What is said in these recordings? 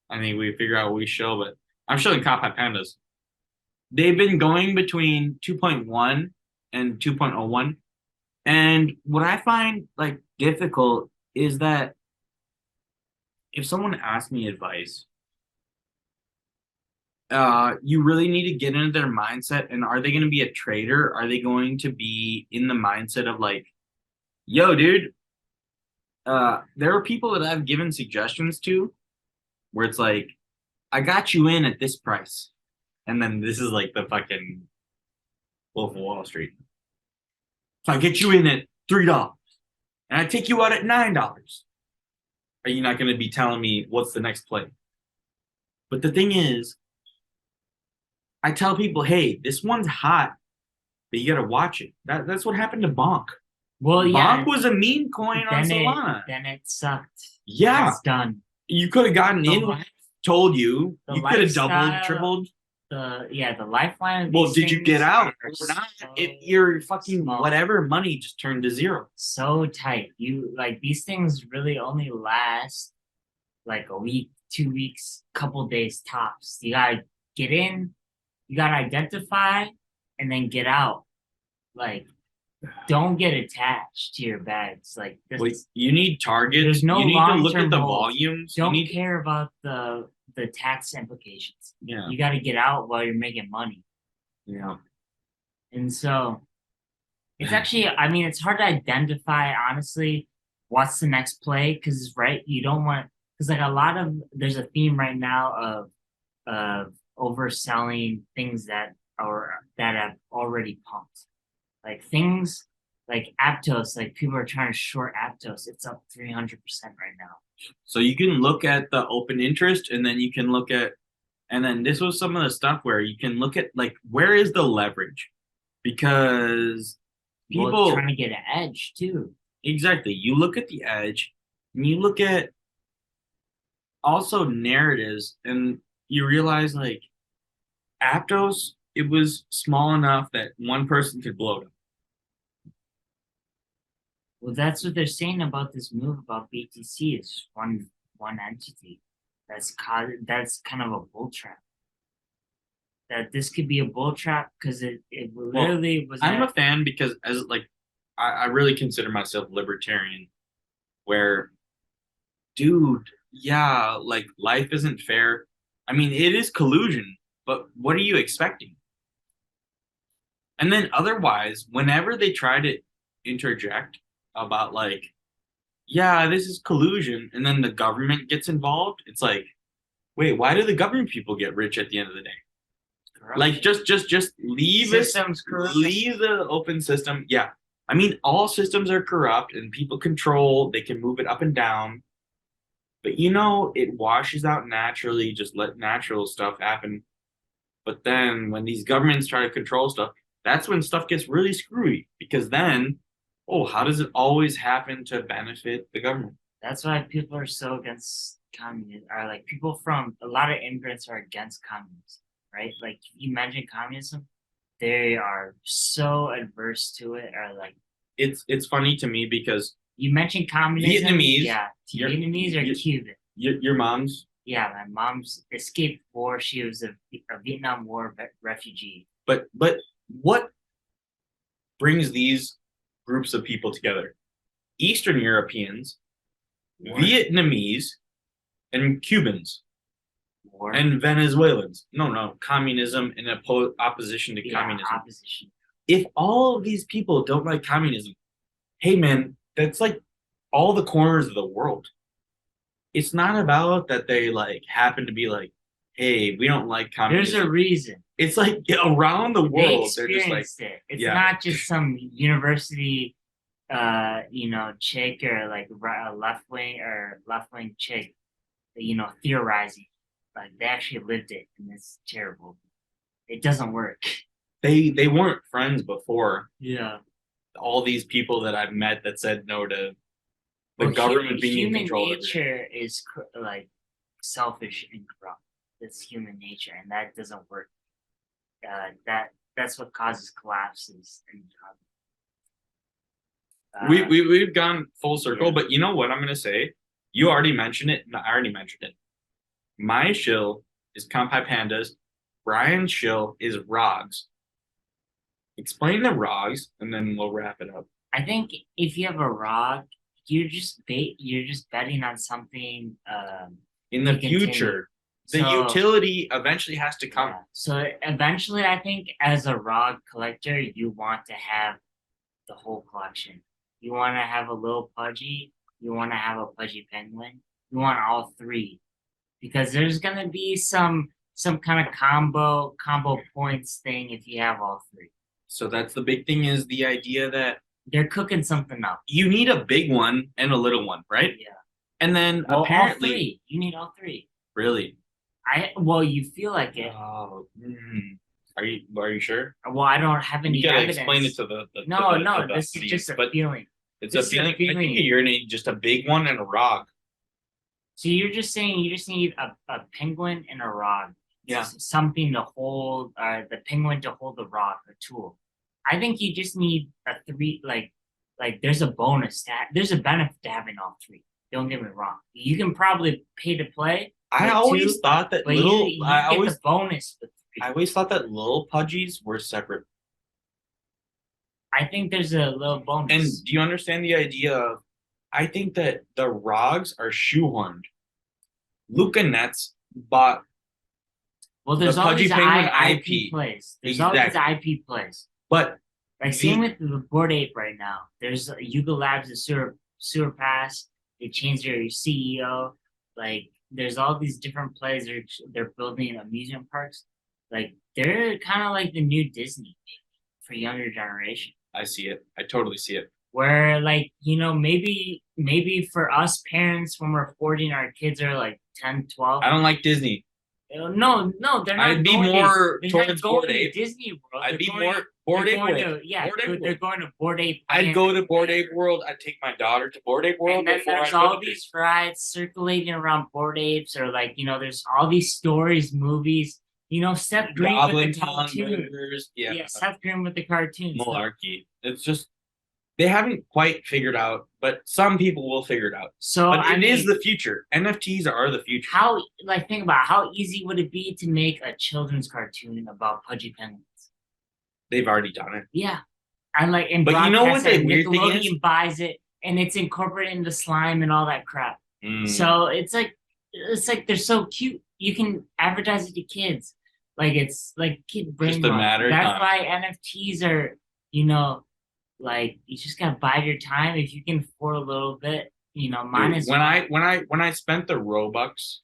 I think we figure out what we show, but I'm showing Cop Pandas. They've been going between 2.1 and 2.01. And what I find like difficult is that if someone asks me advice, you really need to get into their mindset. And are they going to be a trader? Are they going to be in the mindset of like, yo, dude, there are people that I've given suggestions to where it's like, I got you in at this price. And then this is like the fucking Wolf of Wall Street. If I get you in at $3 and I take you out at $9, are you not going to be telling me what's the next play? But the thing is, I tell people, hey, this one's hot, but you got to watch it. That's what happened to Bonk. Well, yeah, Bonk was a meme coin on Solana. then it sucked. Yeah, It's done. you could have gotten The in. li- Told you, the you could have doubled, lifestyle, tripled. the lifeline of Well, these did you get things out are or not? so If your fucking small, whatever money just turned to zero. so tight. You like these things really only last like a week, 2 weeks, couple days tops. You gotta get in, you gotta identify, and then get out. Like, don't get attached to your bags. Like this, Well, you need targets. there's no You need to look at long-term the goals. volumes. Don't You need, care about the tax implications. yeah, You got to get out while you're making money. yeah. And so it's actually, I mean, it's hard to identify honestly what's the next play because right, you don't want because like a lot of there's a theme right now of overselling things that have already pumped. Like things like Aptos, like people are trying to short Aptos. It's up 300% right now. So you can look at the open interest, and then you can look at, and then this was some of the stuff where you can look at like where is the leverage, because Well, people trying to get an edge too. exactly. You look at the edge, and you look at also narratives, and you realize like Aptos, it was small enough that one person could blow it up. Well, that's what they're saying about this move about BTC is one entity. That's kind of a bull trap. That this could be a bull trap because it Well, literally was I'm a at fan because as like I really consider myself libertarian, where dude, yeah, like life isn't fair. I mean, it is collusion, but what are you expecting? And then otherwise, whenever they try to interject about like, yeah, this is collusion, and then the government gets involved, it's like, wait, why do the government people get rich at the end of the day? Like corruption. just leave it, Systems corrupt. leave the open system. Yeah. I mean, all systems are corrupt and people control, they can move it up and down. But it washes out naturally, just let natural stuff happen. But then when these governments try to control stuff, that's when stuff gets really screwy because then, oh, how does it always happen to benefit the government? That's why people are so against communism. Are like people from a lot of immigrants are against communism, right? Like you mentioned communism, they are so adverse to it. Or like It's funny to me because you mentioned communism, Vietnamese, yeah, Vietnamese or Cuban. Your mom's, Yeah, my mom's escaped war. She was a Vietnam War refugee. but what brings these groups of people together? Eastern Europeans, War, Vietnamese, and Cubans, war, and Venezuelans. No, communism and opposition to yeah, communism. opposition. If all of these people don't like communism, hey man, that's like all the corners of the world. It's not about that they like happen to be like, hey, we don't like There's communism. a reason. It's like around the They world, they're just like, experienced it. It's yeah. not just some university, chick or like a left wing chick, theorizing. Like they actually lived it, and it's terrible. It doesn't work. They weren't friends before. Yeah. All these people that I've met that said no to the Well, government being in human control of it. nature is like selfish and corrupt. That's human nature, and that doesn't work. That's what causes collapses and We've gone full circle, yeah. but you know what I'm gonna say? You already mentioned it, and I already mentioned it. My shill is Kampai Pandas. Brian's shill is Rogs. Explain the Rogs, and then we'll wrap it up. I think if you have a ROG, you're just betting on something In to the continue. future, the So utility eventually has to come. yeah. So eventually, I think as a ROG collector, you want to have the whole collection. You want to have a little Pudgy. You want to have a Pudgy Penguin. You want all three because there's gonna be some kind of combo points thing if you have all three. So that's the big thing is the idea that They're cooking something up. you need a big one and a little one, right? Yeah. And then Well, apparently, all three. You need all three. really, You feel like it. oh, are you sure? Well, I don't have any You gotta evidence. explain it to the No, to no, the this is audience, just a but feeling. it's This a is a feeling. I think feeling. you're gonna need just a big one and a rock. So you're just saying you just need a penguin and a rod. Yeah. Something to hold the penguin to hold the rod, a tool. I think you just need a three like there's a bonus there's a benefit to having all three. Don't get me wrong. You can probably pay to play. I with always two, thought that but little. you get the bonus with three. I always thought that little pudgies were separate. I think there's a little bonus. And do you understand the idea of? I think that the Rogs are shoehorned. Luca Nets bought Well, there's the all Pudgy these Penguin IP IP. plays. There's all these Exactly. IP plays. But Like same with the Bored Ape right now. There's Yuga Labs, the sewer pass. They changed their CEO. Like there's all these different plays. They're building amusement parks. Like they're kind of like the new Disney for younger generation. I see it. I totally see it. Where like maybe for us parents when we're 14, our kids are like 10, 12. I don't like Disney. No, they're not. I'd be more they're towards not going Bored to Ape. Disney World. I'd They're be going more to- Bored they're Ape going World. to yeah. Bored Ape They're World. going to Bored Ape. I'd go to Bored Ape World. I'd take my daughter to Bored Ape World. And then before there's I all go to these rides circulating around Bored Apes, or like there's all these stories, movies. Seth Green with Goblin the Town cartoon. Burgers. Yeah. Seth Green with the cartoons. Malarkey. It's just they haven't quite figured out, but some people will figure it out. So But it is the future. NFTs are the future. How think about how easy would it be to make a children's cartoon about pudgy penguins? They've already done it. Yeah, and But you know what the weird thing is? Nickelodeon buys it and it's incorporated into slime and all that crap. Mm. So it's like they're so cute. You can advertise it to kids. Like it's like kid brain. Just a matter of That's time. why NFTs are, like you just gotta bide your time if you can afford a little bit. Mine Dude, is when I spent the Robux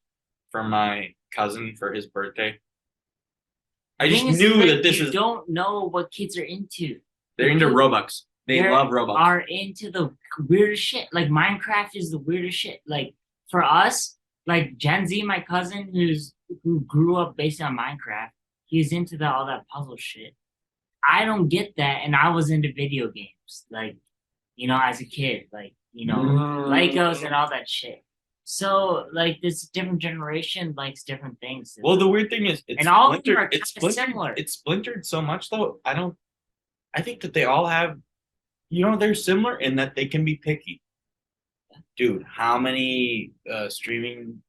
for my cousin for his birthday, I just knew that this you is don't know what kids are into. they're into Robux. They love Robux. Are into the weirdest shit. Like Minecraft is the weirdest shit. Like for us, like Gen Z, my cousin who grew up based on Minecraft, he's into all that puzzle shit. I don't get that, and I was into video games, like as a kid, like Legos and all that shit. So like this different generation likes different things. Well, the weird thing is, and all of them are kind of similar. It's splintered so much, though. I think that they all have, they're similar in that they can be picky. Dude, how many streaming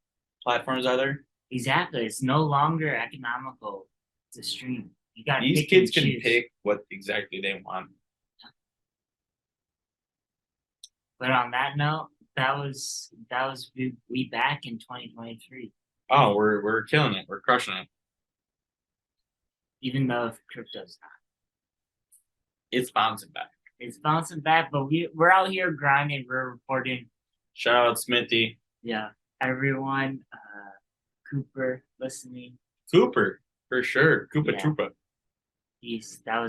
platforms are there? Exactly, it's no longer economical to stream. You got these kids can pick what exactly they want. But on that note, that was we back in 2023. Oh, we're killing it. We're crushing it. Even though crypto's not. It's bouncing back. It's bouncing back, but we're out here grinding. We're reporting. Shout out Smithy. Yeah, everyone. Cooper listening. Cooper for sure. Koopa Troopa. That was.